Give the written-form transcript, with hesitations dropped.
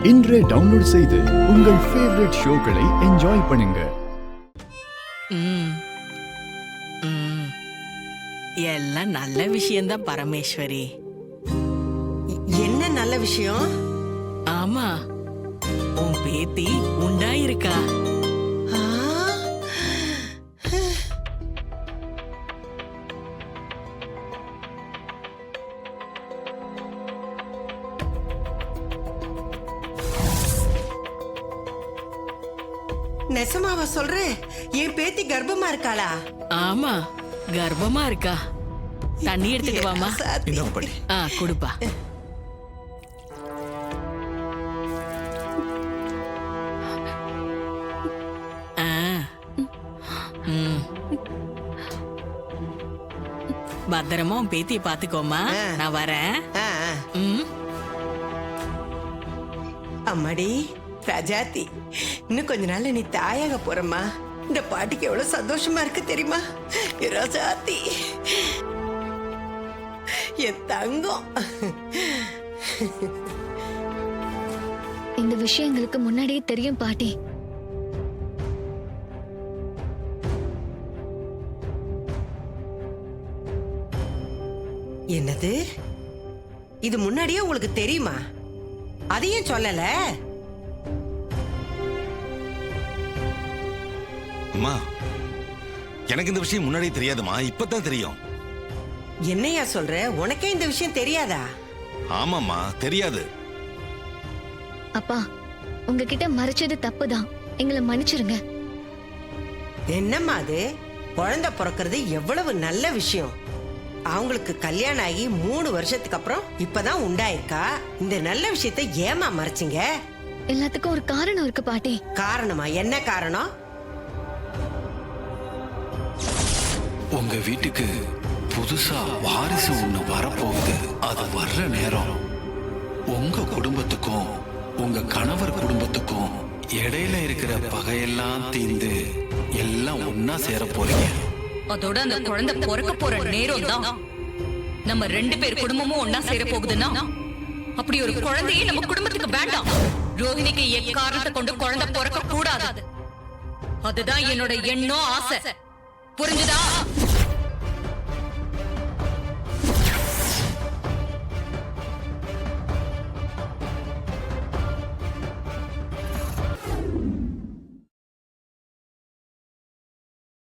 இன்றே டவுன்லோட் செய்து உங்கள் ஃபேவரட் ஷோக்களை என்ஜாய் பண்ணுங்க. எல்லாம் நல்ல விஷயம்தான் பரமேஸ்வரி. என்ன நல்ல விஷயம்? ஆமா, உன் பேத்தி உண்டாயிருக்கா. நெசமாவா சொல்ற? என் பேத்தி கர்ப்பமா இருக்காளா? ஆமா, கர்ப்பமா இருக்கா. தண்ணி எடுத்துட்டு வாமா. கொடுப்பா. பத்திரமா உன் பேத்திய பாத்துக்கோமா. நான் வரேன். அம்மாடி ராஜாத்தி, இன்னும் கொஞ்ச நாள்ல நீ தாயாக போறமா. இந்த பாட்டிக்கு எவ்வளவு சந்தோஷமா இருக்கு தெரியுமா? ராஜாத்தி, என் தங்கம். இந்த விஷயம் எங்களுக்கு முன்னாடியே தெரியும் பாட்டி. என்னது? இது முன்னாடியே உங்களுக்கு தெரியுமா? அதையும் சொல்லல. அம்மா, எனக்கு இந்த விஷயம் முன்னாடியே தெரியாதுமா, இப்பதான் தெரியும். என்னையா சொல்ற? உனக்கே இந்த விஷயம் தெரியாதா? ஆமாம்மா, தெரியாது. அப்பா, உங்ககிட்ட மறைச்சது தப்புதான், எங்களை மன்னிச்சிருங்க. என்னம்மா அது? குழந்தை பிறக்கிறது எவ்வளவு நல்ல விஷயம். அவங்களுக்கு கல்யாணம் ஆகி 3 வருஷத்துக்கு அப்புறம் இப்பதான் உண்டாயிருக்கா. இந்த நல்ல விஷயத்தை ஏமா மறைச்சிங்க? எல்லாத்துக்கும் ஒரு காரணம் இருக்கு பாட்டி. காரணமா? என்ன காரணம்? உங்க வீட்டுக்கு புதுசா வாரிசு ஒண்ணு வரப்போகுது. அது வர்ற நேரம் உங்க குடும்பத்துக்கும் உங்க கணவர் குடும்பத்துக்கும் இடையில இருக்கிற பகையெல்லாம் தீர்ந்து எல்லாம் ஒன்னா சேர போறீங்க. அதோட அந்த குழந்தை பிறக்க போற நேரம் தான் நம்ம 2 பேர் குடும்பமும் ஒன்னா சேர போகுதுன்னா, அப்படி ஒரு குழந்தையே நம்ம குடும்பத்துக்கு வேண்டாம். ரோஹிணிக்கு எக்காரணத்தை கொண்டு குழந்தை பிறக்க கூடாது. அதுதான் என்னோட எண்ணம், ஆசை. புரிஞ்சுதா?